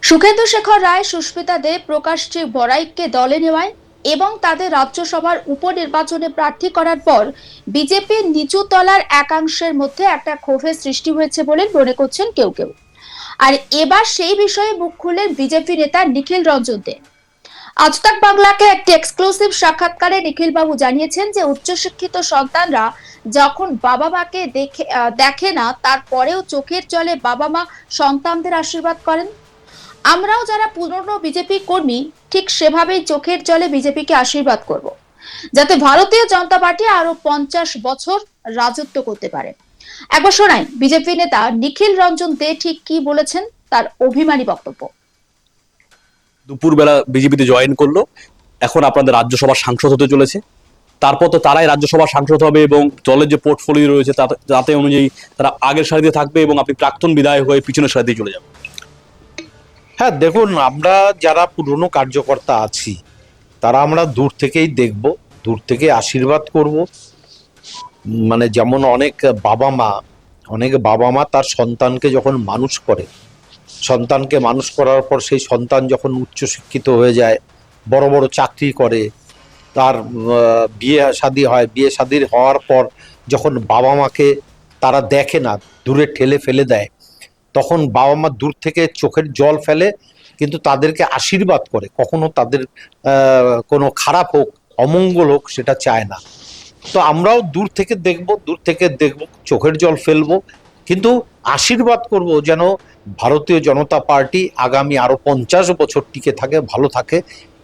সুখেন্দু শেখর রায়, সুস্মিতা দেব, প্রকাশজি বড়াইককে দলে নেওয়ায় এবং তাদের রাজ্যসভার উপনির্বাচনে প্রার্থী করার পর বিজেপির নিচু তলার একাংশের মধ্যে একটা ক্ষোভের সৃষ্টি হয়েছে বলে মনে করছেন কেউ কেউ। আর এবার সেই বিষয়ে মুখ খুললেন বিজেপি নেতা নিখিল রঞ্জন দে। আজ তাক বাংলাকে একটি এক্সক্লুসিভ সাক্ষাৎকারে নিখিল বাবু জানিয়েছেন যে উচ্চশিক্ষিত সন্তানরা যখন বাবা মাকে দেখে না, তারপরেও চোখের জলে বাবা মা সন্তানদের আশীর্বাদ করেন। আমরাও যারা পুরনো বিজেপি কর্মী ঠিক সেভাবেই চোখের জলে বিজেপিকে আশীর্বাদ করব, যাতে ভারতীয় জনতা পার্টি আরো 50 বছর রাজত্ব করতে পারে। একবার শোনাই বিজেপি নেতা নিখিল রঞ্জন দে ঠিক কি বলেছেন, তার অভিমানী বক্তব্য। দুপুরবেলা বিজেপিতে জয়েন করলো, এখন আপনাদের রাজ্যসভার সাংসদ হতে চলেছে। তারপর তো তারাই রাজ্যসভার সাংসদ হবে এবং দলের যে পোর্টফোলিও রয়েছে তাতে অনুযায়ী তারা আগের সারিতে থাকবে এবং আপনি প্রাক্তন বিধায়ক হয়ে পিছনের সারিতে চলে যাবেন। হ্যাঁ, দেখুন, আমরা যারা পুরনো কার্যকর্তা আছি তারা আমরা দূর থেকেই দেখব, দূর থেকে আশীর্বাদ করব। মানে যেমন অনেক বাবা মা তার সন্তানকে যখন মানুষ করে, সন্তানকে মানুষ করার পর সেই সন্তান যখন উচ্চশিক্ষিত হয়ে যায়, বড় বড় চাকরি করে, তার বিয়ে শাদী হয়, বিয়ে শাদীর হওয়ার পর যখন বাবা মাকে তারা দেখে না, দূরে ঠেলে ফেলে দেয়, তখন বাবা মা দূর থেকে চোখের জল ফেলে, কিন্তু তাদেরকে আশীর্বাদ করে, কখনো তাদের কোনো খারাপ হোক, অমঙ্গল হোক সেটা চায় না। তো আমরাও দূর থেকে দেখব, চোখের জল ফেলবো, কিন্তু আশীর্বাদ করব যেন ভারতীয় জনতা পার্টি আগামী আরো 50 বছর টিকে থাকে, ভালো থাকে।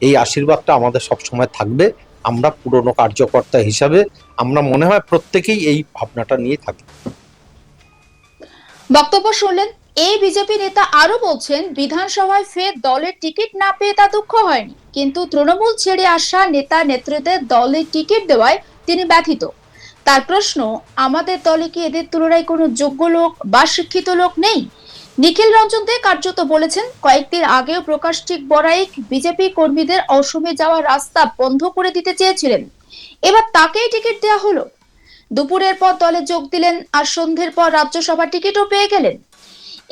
এই আশীর্বাদটা আমাদের সবসময় থাকবে। আমরা পুরনো কার্যকর্তা হিসাবে আমরা মনে হয় প্রত্যেকেই এই ভাবনাটা নিয়ে থাকি। বক্তব্য শুনলেন এই বিজেপি নেতা। আরো বলছেন, বিধানসভায় ফের দলের টিকিট না পেয়ে তা দুঃখ হয়নি, কিন্তু তৃণমূল ছেড়ে আসা নেতা নেত্রীদের দলের টিকিট দেওয়ায় তিনি ব্যথিত। তার প্রশ্ন, আমাদের দলে কি এদের তুলনায় কোনো যোগ্য লোক বা শিক্ষিত লোক নেই? নিখিল রঞ্জন দে কার্যত বলেছেন, কয়েকদিন আগেও প্রকাশজি বড়াইক বিজেপি কর্মীদের অসমে যাওয়ার রাস্তা বন্ধ করে দিতে চেয়েছিলেন, এবার তাকেই টিকিট দেওয়া হলো। দুপুরের পর দলে যোগ দিলেন আর সন্ধ্যের পর রাজ্যসভা টিকিটও পেয়ে গেলেন।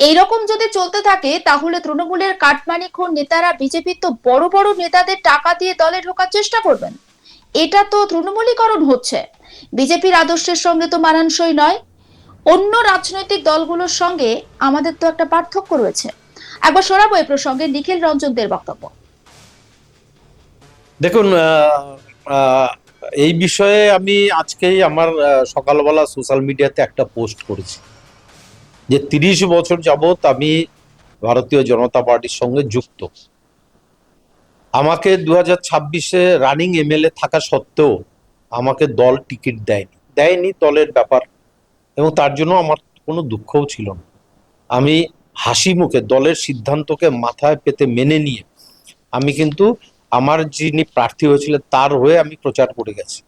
এইরকম যদি চলতে থাকে তাহলে তৃণমূলের কাটমানিখোর নেতারা বিজেপির তো বড় বড় নেতাদের টাকা দিয়ে দলে ঢোকার চেষ্টা করবেন। এটা তো তৃণমূলীকরণ হচ্ছে, বিজেপির আদর্শের সঙ্গে তো মানানসই নয়। অন্য রাজনৈতিক দলগুলোর সঙ্গে আমাদের তো একটা পার্থক্য রয়েছে। একবার শোনাবো এই প্রসঙ্গে নিখিল রঞ্জন দের বক্তব্য। দেখুন, এই বিষয়ে আমি আজকেই আমার সকালবেলা সোশ্যাল মিডিয়াতে একটা পোস্ট করেছি যে 30 বছর যাবত আমি ভারতীয় জনতা পার্টির সঙ্গে যুক্ত। আমাকে 2026-এ রানিং এমএলএ থাকা সত্ত্বেও আমাকে দল টিকিট দেয়নি, দলের ব্যাপার, এবং তার জন্য আমার কোনো দুঃখও ছিল না। আমি হাসি মুখে দলের সিদ্ধান্তকে মাথায় পেতে মেনে নিয়ে আমি কিন্তু আমার যিনি প্রার্থী হয়েছিলেন তার হয়ে আমি প্রচার করে গেছি,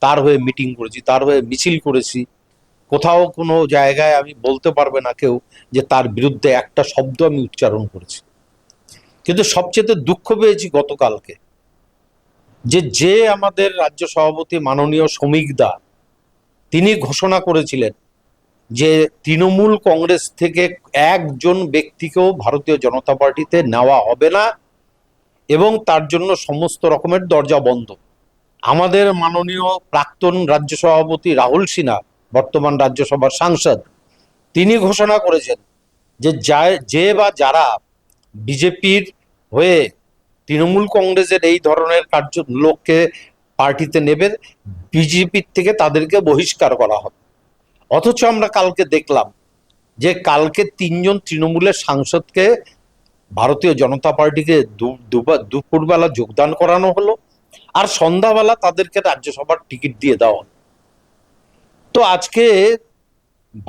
তার হয়ে মিটিং করেছি, তার হয়ে মিছিল করেছি। কোথাও কোনো জায়গায় আমি বলতে পারবে না কেউ যে তার বিরুদ্ধে একটা শব্দ আমি উচ্চারণ করেছি। কিন্তু সবচেয়ে দুঃখ পেয়েছি গতকালকে যে আমাদের রাজ্য সভাপতি মাননীয় শ্রমিক দা, তিনি ঘোষণা করেছিলেন যে তৃণমূল কংগ্রেস থেকে একজন ব্যক্তিকেও ভারতীয় জনতা পার্টিতে নেওয়া হবে না এবং তার জন্য সমস্ত রকমের দরজা বন্ধ। আমাদের মাননীয় প্রাক্তন রাজ্য সভাপতি রাহুল সিনহা, বর্তমান রাজ্যসভার সাংসদ, তিনি ঘোষণা করেছেন যে বা যারা বিজেপির হয়ে তৃণমূল কংগ্রেসের এই ধরনের লোককে পার্টিতে নেবে, বিজেপির থেকে তাদেরকে বহিষ্কার করা হবে। অথচ আমরা কালকে দেখলাম যে কালকে 3 জন তৃণমূলের সাংসদকে ভারতীয় জনতা পার্টিকে দুপুরবেলা যোগদান করানো হলো, আর সন্ধ্যাবেলা তাদেরকে রাজ্যসভার টিকিট দিয়ে দেওয়া হলো। তো আজকে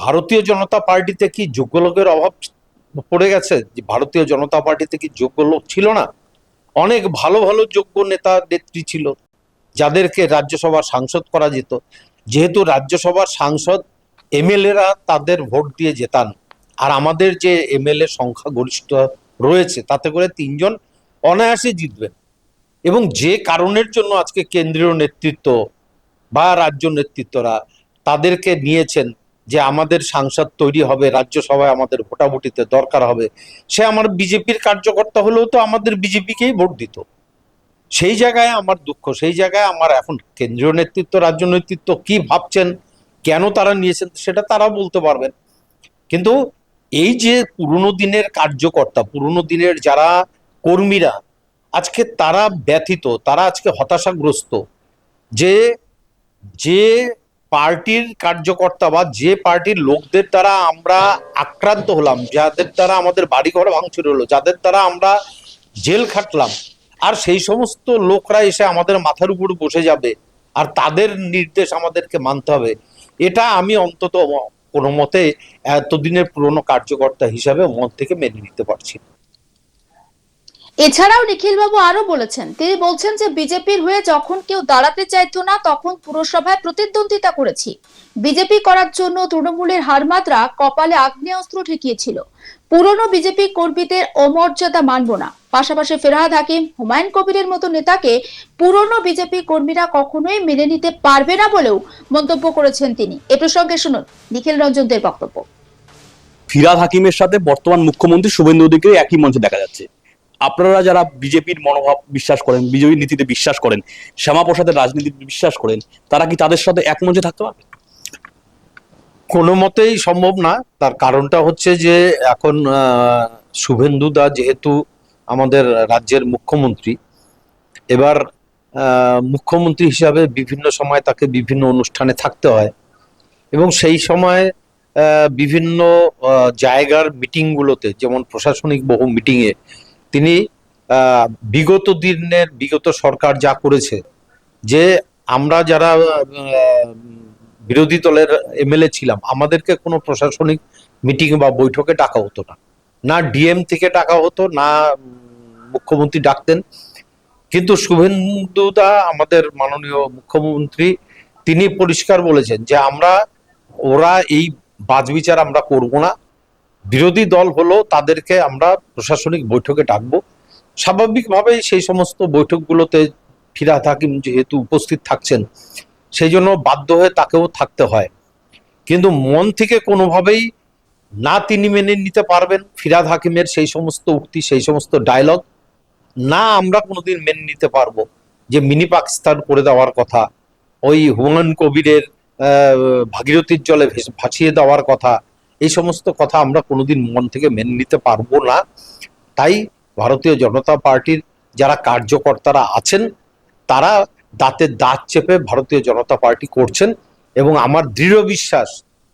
ভারতীয় জনতা পার্টিতে কি যোগ্য লোকের অভাব পড়ে গেছে? যে ভারতীয় জনতা পার্টিতে কি যোগ্য লোক ছিল না? অনেক ভালো ভালো যোগ্য নেতা নেত্রী ছিল যাদেরকে রাজ্যসভার সাংসদ করা যেত। যেহেতু রাজ্যসভার সাংসদ এমএলএরা তাদের ভোট দিয়ে জেতান, আর আমাদের যে এমএলএ সংখ্যা গরিষ্ঠ রয়েছে তাতে করে 3 জন অনায়াসে জিতবেন। এবং যে কারণের জন্য আজকে কেন্দ্রীয় নেতৃত্ব বা রাজ্য নেতৃত্বরা তাদেরকে নিয়েছেন যে আমাদের সাংসদ তৈরি হবে, রাজ্যসভায় আমাদের ভোটাভুটিতে দরকার হবে, সে আমার বিজেপির কার্যকর্তা হলেও তো আমাদের বিজেপিকেই ভোট দিত। সেই জায়গায় আমার দুঃখ, সেই জায়গায় আমার এখন কেন্দ্রীয় নেতৃত্ব, রাজ্য নেতৃত্ব কি ভাবছেন, কেন তারা নিয়েছেন সেটা তারা বলতে পারবেন। কিন্তু এই যে পুরনো দিনের কার্যকর্তা, পুরনো দিনের যারা কর্মীরা, আজকে তারা ব্যথিত, তারা আজকে হতাশাগ্রস্ত যে যে পার্টির কার্যকর্তা বা যে পার্টির লোকদের দ্বারা আমরা আক্রান্ত হলাম, যাদের দ্বারা আমাদের বাড়িঘর ভাঙচুর হলো, যাদের দ্বারা আমরা জেল খাটলাম, আর সেই সমস্ত লোকরা এসে আমাদের মাথার উপর বসে যাবে আর তাদের নির্দেশ আমাদেরকে মানতে হবে, এটা আমি অন্তত কোনো মতে এতদিনের পুরনো কার্যকর্তা হিসাবে মন থেকে মেনে নিতে পারছি না। এছাড়াও নিখিল বাবু আরো বলেছেন, তিনি বলছেন যে বিজেপির হয়ে যখন কেউ দাঁড়াতে চাইতো না তখন পুরসভায় প্রতিদ্বন্দ্বিতা করেছি। বিজেপি করার জন্য তৃণমূলের হারমাত্রা কপালে আগ্নেয়াস্ত্র ঠেকিয়েছিল। পুরনো বিজেপি কর্মীদের অমর্যাদা মানব না। পাশাপাশি ফেরহাদ হাকিম, হুমায়ুন কবিরের মতো নেতাকে পুরনো বিজেপি কর্মীরা কখনোই মেনে নিতে পারবে না বলেও মন্তব্য করেছেন তিনি। এ প্রসঙ্গে শুনুন নিখিল রঞ্জনদের বক্তব্য। ফিরহাদ হাকিমের সাথে বর্তমান মুখ্যমন্ত্রী শুভেন্দু অধিকারী একই মঞ্চে দেখা যাচ্ছে। আপনারা যারা বিজেপির মনোভাব বিশ্বাস করেন, বিজেপির নীতিতে বিশ্বাস করেন, শ্যামাপ্রসাদের রাজনীতিতে বিশ্বাস করেন, তারা কি তাদের সাথে এক মঞ্চে থাকতে পারবে? কোনো মতেই সম্ভব না। তার কারণটা হচ্ছে যে এখন শুভেন্দু দা যেহেতু আমাদের রাজ্যের মুখ্যমন্ত্রী, এবার মুখ্যমন্ত্রী হিসাবে বিভিন্ন সময় তাকে বিভিন্ন অনুষ্ঠানে থাকতে হয় এবং সেই সময় বিভিন্ন জায়গার মিটিংগুলোতে, যেমন প্রশাসনিক বহু মিটিংয়ে তিনি বিগত দিনের, বিগত সরকার যা করেছে, যে আমরা যারা বিরোধী দলের এমএলএ ছিলাম, আমাদেরকে কোনো প্রশাসনিক মিটিং বা বৈঠকে ডাকা হতো না, না ডিএম থেকে ডাকা হতো, না মুখ্যমন্ত্রী ডাকতেন। কিন্তু শুভেন্দু দা, আমাদের মাননীয় মুখ্যমন্ত্রী, তিনি পরিষ্কার বলেছেন যে ওরা এই বাছবিচার আমরা করব না, বিরোধী দল হলো তাদেরকে আমরা প্রশাসনিক বৈঠকে ডাকবো। স্বাভাবিকভাবেই সেই সমস্ত বৈঠকগুলোতে ফিরহাদ হাকিম যেহেতু উপস্থিত থাকছেন, সেই জন্য বাধ্য হয়ে তাকেও থাকতে হয়। কিন্তু মন থেকে কোনোভাবেই না তিনি মেনে নিতে পারবেন ফিরহাদ হাকিমের সেই সমস্ত উক্তি, সেই সমস্ত ডায়লগ, না আমরা কোনোদিন মেনে নিতে পারবো যে মিনি পাকিস্তান করে দেওয়ার কথা, ওই হুমায়ুন কবিরের ভাগীরথীর জলে ভাসিয়ে দেওয়ার কথা, এই সমস্ত কথা আমরা কোনোদিন মন থেকে মেনে নিতে পারবো না। তাই ভারতীয় জনতা পার্টির যারা কার্যকর্তারা আছেন, তারা দাঁতে দাঁত চেপে ভারতীয় জনতা পার্টি করছেন এবং আমার দৃঢ় বিশ্বাস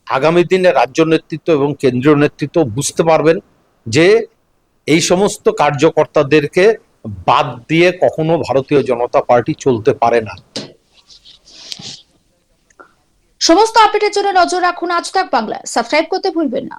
আগামী দিনে রাজ্য নেতৃত্ব এবং কেন্দ্রীয় নেতৃত্ব বুঝতে পারবেন যে এই সমস্ত কার্যকর্তাদেরকে বাদ দিয়ে কখনো ভারতীয় জনতা পার্টি চলতে পারে না। সমস্ত আপডেটের জন্য নজর রাখুন আজ তাক বাংলা। সাবস্ক্রাইব করতে ভুলবেন না।